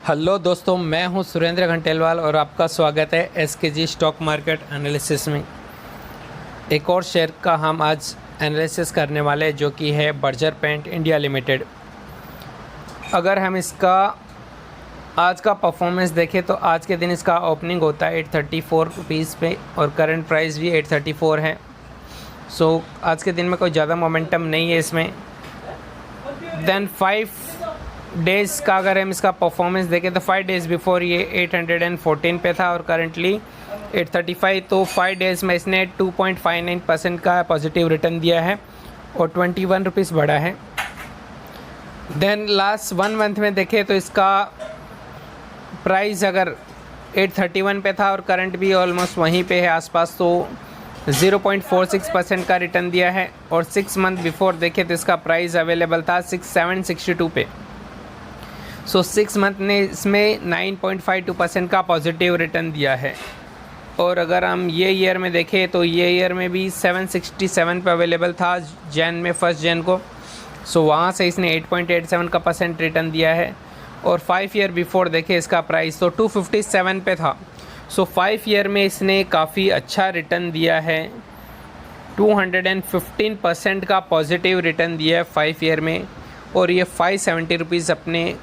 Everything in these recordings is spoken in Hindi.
हेलो दोस्तों, मैं हूं सुरेंद्र घंटेलवाल और आपका स्वागत है एसकेजी स्टॉक मार्केट एनालिसिस में। एक और शेयर का हम आज एनालिसिस करने वाले हैं जो कि है बर्जर पेंट इंडिया लिमिटेड। अगर हम इसका आज का परफॉर्मेंस देखें तो आज के दिन इसका ओपनिंग होता है 834 रुपीज़ पे और करंट प्राइस भी 834 है। सो आज के दिन में कोई ज़्यादा मोमेंटम नहीं है इसमें। देन 5 डेज़ का अगर हम इसका परफॉर्मेंस देखें तो 5 डेज़ बिफोर ये 814 पे था और करंटली 835। तो 5 डेज़ में इसने 2.59% का पॉजिटिव रिटर्न दिया है और 21 रुपीज़ बढ़ा है। देन लास्ट 1 मंथ में देखें तो इसका प्राइस अगर 831 पे था और करंट भी ऑलमोस्ट वहीं पे है आसपास, तो 0.46% का रिटर्न दिया है। और 6 मंथ बिफोर देखें तो इसका प्राइस अवेलेबल था 762 पे। सो 6 मंथ ने इसमें 9.52% का पॉजिटिव रिटर्न दिया है। और अगर हम ये ईयर में देखें तो ये ईयर में भी 767 पे अवेलेबल था जैन में, 1 जैन को। सो वहाँ से इसने 8.87 का % रिटर्न दिया है। और 5 ईयर बिफोर देखें इसका प्राइस तो 257 पे था। सो 5 ईयर में इसने काफ़ी अच्छा रिटर्न दिया है, 215% का पॉजिटिव रिटर्न दिया है 5 ईयर में। और ये 570 रुपीज़ अपने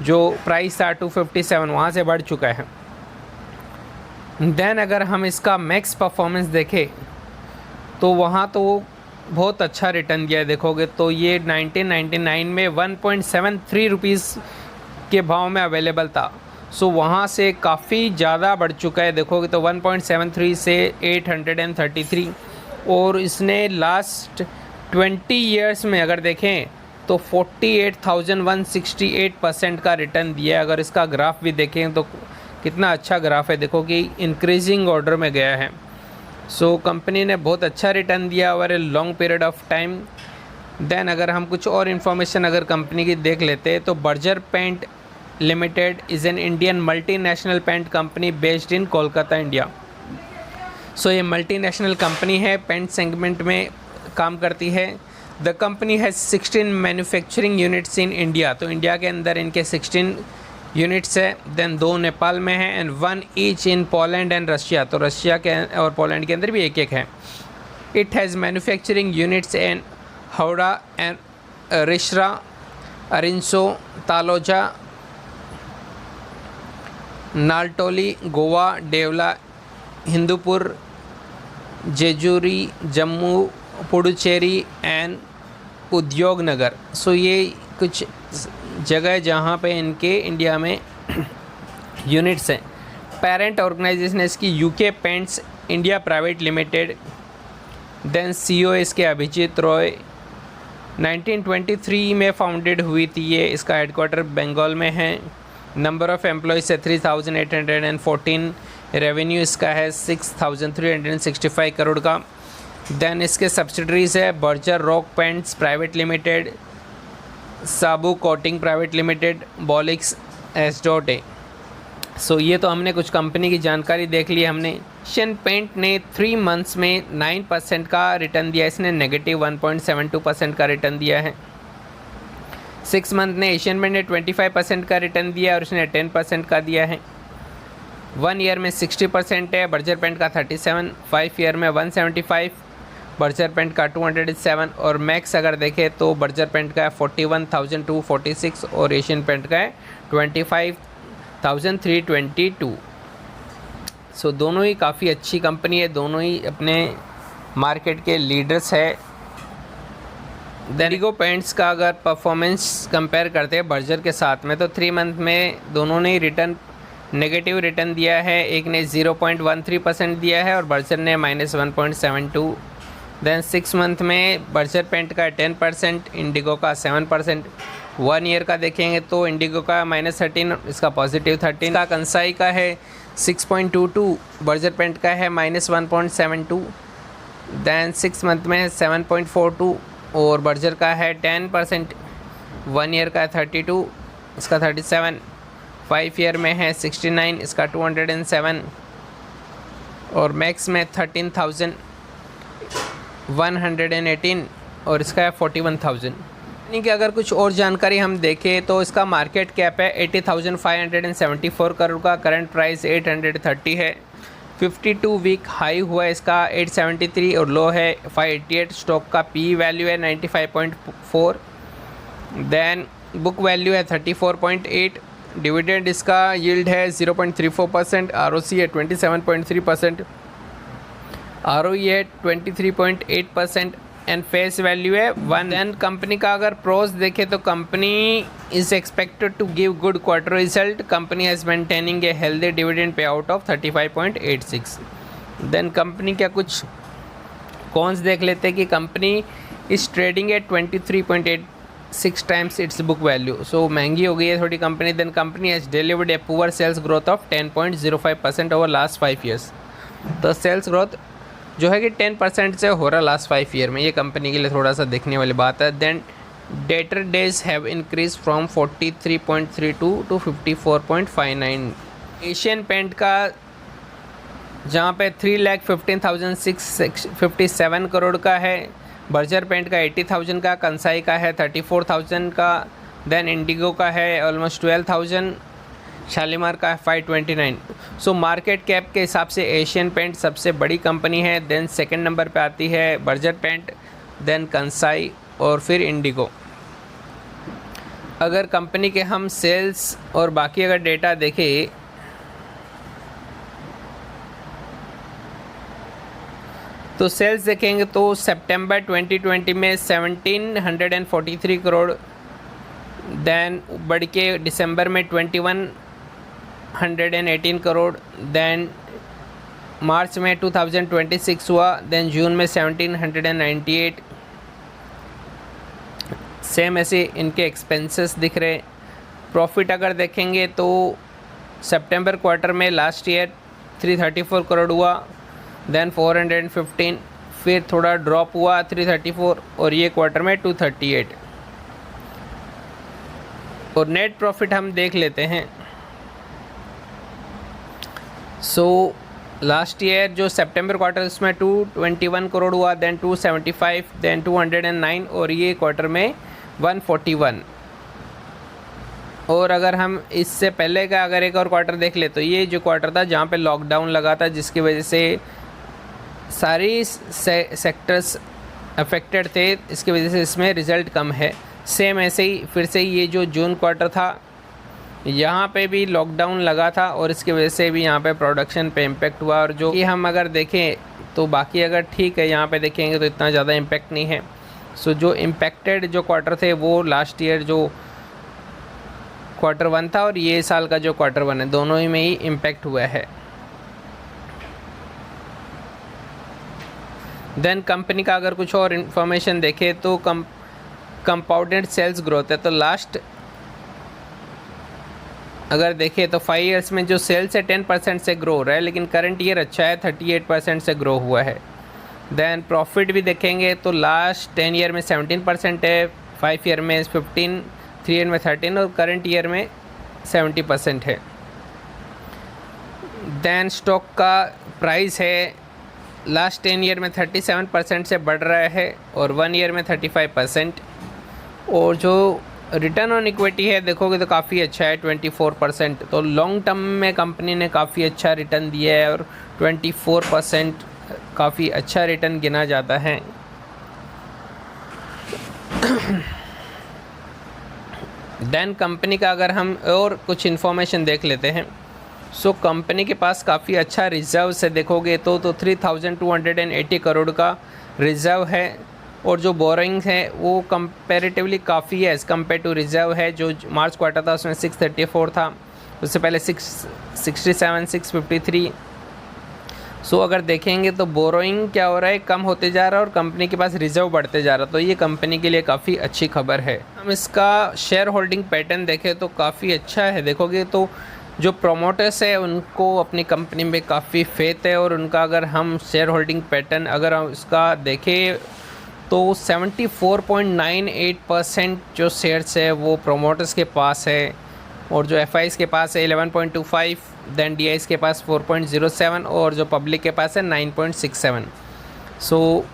जो प्राइस था 257 वहाँ से बढ़ चुका है। देन अगर हम इसका मैक्स परफॉर्मेंस देखें तो वहाँ तो बहुत अच्छा रिटर्न दिया है। देखोगे तो ये 1999 में 1.73 रुपीज़ के भाव में अवेलेबल था। सो वहाँ से काफ़ी ज़्यादा बढ़ चुका है। देखोगे तो 1.73 से 833। और इसने लास्ट 20 ईयर्स में अगर देखें तो 48,168% का रिटर्न दिया है। अगर इसका ग्राफ भी देखें तो कितना अच्छा ग्राफ है, देखो कि इंक्रीजिंग ऑर्डर में गया है। सो कंपनी ने बहुत अच्छा रिटर्न दिया over a long period of time. Then अगर हम कुछ और इन्फॉर्मेशन अगर कंपनी की देख लेते हैं तो Berger paint limited is an Indian multinational paint company based in Kolkata, India. So ये मल्टीनेशनल कंपनी है, पेंट सेगमेंट में काम करती है। The company has 16 manufacturing units in India. तो इंडिया के अंदर इनके 16 यूनिट्स है। देन 2 नेपाल में है and 1 each in Poland and Russia. तो रशिया के और पोलैंड के अंदर भी एक एक है। It has manufacturing units in Howrah and Rishra, अरिंसो, तालोजा, नालटोली, गोवा, डेवला, हिंदूपुर, जेजूरी, जम्मू, पुडुचेरी एंड उद्योग नगर। सो ये कुछ जगह जहाँ पे इनके इंडिया में यूनिट्स हैं। पेरेंट ऑर्गेनाइजेशन इसकी UK Paints India private limited. Then CEO इसके अभिजीत रॉय, 1923 में फाउंडेड हुई थी ये। इसका हेडक्वार्टर बंगाल में है। नंबर ऑफ़ एम्प्लॉयज़ है 3,814। रेवेन्यू इसका है 6,365 करोड़ का। देन इसके सब्सिडरीज़ है Berger rock paints private limited, Saboo coating private limited, Bolix S.A। So ये तो हमने कुछ कंपनी की जानकारी देख ली हमने। एशियन पेंट ने 3 मंथ्स में 9% का रिटर्न दिया, इसने नेगेटिव 1.72% का रिटर्न दिया है। 6 मंथ ने एशियन पेंट ने 25% का रिटर्न दिया और इसने 10% का दिया है। 1 ईयर में 60% है, बर्जर पेंट का 37, 5 ईयर में 175, बर्जर पेंट का 207 और मैक्स अगर देखें तो बर्जर पेंट का है 41,246 और एशियन पेंट का है 25,322। सो दोनों ही काफ़ी अच्छी कंपनी है, दोनों ही अपने मार्केट के लीडर्स है। इंडिगो पेंट्स का अगर परफॉर्मेंस कंपेयर करते हैं बर्जर के साथ में तो 3 मंथ में दोनों ने रिटर्न नेगेटिव रिटर्न दिया है। एक ने 0.13% दिया है और बर्जर ने -1.72। देन 6 मंथ में बर्जर पेंट का 10%, इंडिगो का 7%। 1 ईयर का देखेंगे तो इंडिगो का -13, इसका +13। का कंसाई का है 6.22, बर्जर पेंट का है -1.72। देन 6 मंथ में 7.42 और बर्जर का है 10%। 1 ईयर का है 32, इसका 37। 5 ईयर में है 69, इसका 207 और मैक्स में 13,118 और इसका है 41,000। कंपनी की अगर कुछ और जानकारी हम देखें तो इसका मार्केट कैप है 80,574 करोड़ का, करंट प्राइस 830 है। 52 वीक हाई हुआ है इसका 873 और लो है 588। स्टॉक का पी वैल्यू है 95.4, देन बुक वैल्यू है 34.8। डिविडेंड इसका यील्ड है 0.34%, आरओसी है 27.3%, आरओई है 23.8% एंड फेस वैल्यू है 1। देन कंपनी का अगर प्रोस देखें तो company is expected to give good quarter result. Company has maintaining a healthy dividend pay out of 35.86। Then company का कुछ कॉन्स देख लेते हैं कि company is trading at 23.86 times its book value, so महंगी हो गई है थोड़ी company. Then company has delivered a poor sales growth of 10.05% over last 5 years. तो सेल्स ग्रोथ जो है कि 10% से हो रहा लास्ट 5 ईयर में, ये कंपनी के लिए थोड़ा सा देखने वाली बात है। Then debtor days have increase from 43.32 to 54.59। Asian paint का जहाँ पे 3,15,657 करोड़ का है, बर्जर पेंट का 80,000 का, कंसाई का है 34,000 का, देन इंडिगो का है ऑलमोस्ट 12,000, शालीमार का है 529। सो मार्केट कैप के हिसाब से एशियन पेंट सबसे बड़ी कंपनी है। देन सेकंड नंबर पे आती है बर्जर पेंट, देन कंसाई और फिर इंडिगो। अगर कंपनी के हम सेल्स और बाकी अगर डेटा देखें तो सेल्स देखेंगे तो सितंबर 2020 में 1743 करोड़, देन बढ़ के दिसंबर में 2118 करोड़, देन मार्च में 2026 हुआ, देन जून में 1798। सेम ऐसे इनके एक्सपेंसेस दिख रहे। प्रॉफिट अगर देखेंगे तो सितंबर क्वार्टर में लास्ट ईयर 334 करोड़ हुआ, देन 415, फिर थोड़ा ड्रॉप हुआ 334 और ये क्वार्टर में 238। और नेट प्रॉफिट हम देख लेते हैं। सो लास्ट ईयर जो सितंबर क्वार्टर उसमें 221 करोड़ हुआ, देन 275, देन 209 और ये क्वार्टर में 141। और अगर हम इससे पहले का अगर एक और क्वार्टर देख ले तो ये जो क्वार्टर था जहाँ पे लॉकडाउन लगा था, जिसकी वजह से सारी सेक्टर्स अफेक्टेड थे, इसकी वजह से इसमें रिज़ल्ट कम है। सेम ऐसे ही फिर से ये जो जून क्वार्टर था यहाँ पे भी लॉकडाउन लगा था और इसकी वजह से भी यहाँ पे प्रोडक्शन पे इम्पेक्ट हुआ। और जो कि हम अगर देखें तो बाकी अगर ठीक है यहाँ पे देखेंगे तो इतना ज़्यादा इम्पेक्ट नहीं है। सो जो इम्पेक्टेड जो क्वार्टर थे वो लास्ट ईयर जो क्वार्टर 1 था और ये साल का जो क्वार्टर 1 है, दोनों ही में ही इम्पेक्ट हुआ है। देन कंपनी का अगर कुछ और इन्फॉर्मेशन देखें तो कंपाउंडेड सेल्स ग्रोथ है। तो लास्ट अगर देखें तो 5 ईयर्स में जो सेल्स है 10% से ग्रो हो रहा है, लेकिन करंट ईयर अच्छा है 38% से ग्रो हुआ है। देन प्रॉफिट भी देखेंगे तो लास्ट 10 ईयर में 17% है, 5 ईयर में 15, 3 ईयर में 13 और करंट ईयर में 70% है। देन स्टॉक का प्राइस है लास्ट 10 ईयर में 37% से बढ़ रहा है और 1 ईयर में 35%। और जो रिटर्न ऑन इक्विटी है देखोगे तो काफ़ी अच्छा है 24%। तो लॉन्ग टर्म में कंपनी ने काफ़ी अच्छा रिटर्न दिया है और 24% काफ़ी अच्छा रिटर्न गिना जाता है। देन कंपनी का अगर हम और कुछ इन्फॉर्मेशन देख लेते हैं। सो कंपनी के पास काफ़ी अच्छा रिज़र्व से देखोगे तो 3280 करोड़ का रिज़र्व है और जो बोरिंग है वो कंपैरेटिवली काफ़ी है एज़ कम्पेयर टू रिज़र्व है। जो मार्च क्वार्टर था उसमें 634 था, उससे पहले 667, 653। सो अगर देखेंगे तो बोरोइंग क्या हो रहा है, कम होते जा रहा है और कंपनी के पास रिज़र्व बढ़ते जा रहा है। तो ये कंपनी के लिए काफ़ी अच्छी खबर है। हम इसका शेयर होल्डिंग पैटर्न देखें तो काफ़ी अच्छा है। देखोगे तो जो प्रोमोटर्स है उनको अपनी कंपनी में काफ़ी फेथ है और उनका अगर हम शेयर होल्डिंग पैटर्न अगर हम इसका देखें तो 74.98% जो शेयर्स है वो प्रोमोटर्स के पास है और जो एफआईज़ के पास है 11.25, देन डीआईज़ के पास 4.07 और जो पब्लिक के पास है 9.67। सो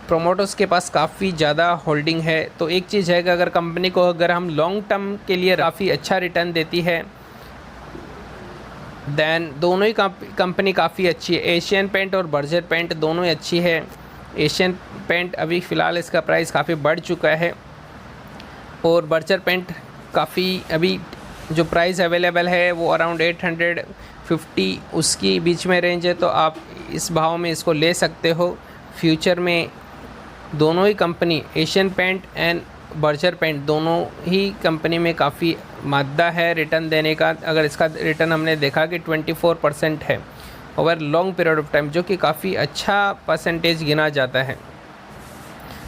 प्रोमोटर्स के पास काफ़ी ज़्यादा होल्डिंग है। तो एक चीज़ है कि अगर कंपनी को अगर हम लॉन्ग टर्म के लिए काफ़ी अच्छा रिटर्न देती है दैन दोनों ही कंपनी काफ़ी अच्छी है। एशियन पेंट और बर्जर पेंट दोनों ही अच्छी है। एशियन पेंट अभी फ़िलहाल इसका प्राइस काफ़ी बढ़ चुका है और बर्जर पेंट काफ़ी अभी जो प्राइस अवेलेबल है वो अराउंड 850 उसकी बीच में रेंज है। तो आप इस भाव में इसको ले सकते हो। फ्यूचर में दोनों ही company Asian paint and Berger paint दोनों ही कंपनी में काफ़ी मादा है रिटर्न देने का। अगर इसका रिटर्न हमने देखा कि 24% है over long period of time, जो कि काफ़ी अच्छा परसेंटेज गिना जाता है।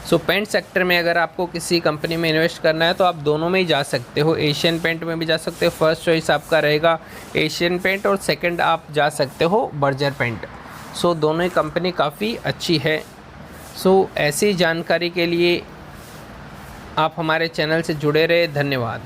सो पेंट सेक्टर में अगर आपको किसी कंपनी में इन्वेस्ट करना है तो आप दोनों में ही जा सकते हो। एशियन पेंट में भी जा सकते हो, फर्स्ट चॉइस आपका रहेगा एशियन पेंट और सेकंड आप जा सकते हो बर्जर पेंट। सो दोनों ही कंपनी काफ़ी अच्छी है। सो ऐसी जानकारी के लिए आप हमारे चैनल से जुड़े रहे। धन्यवाद।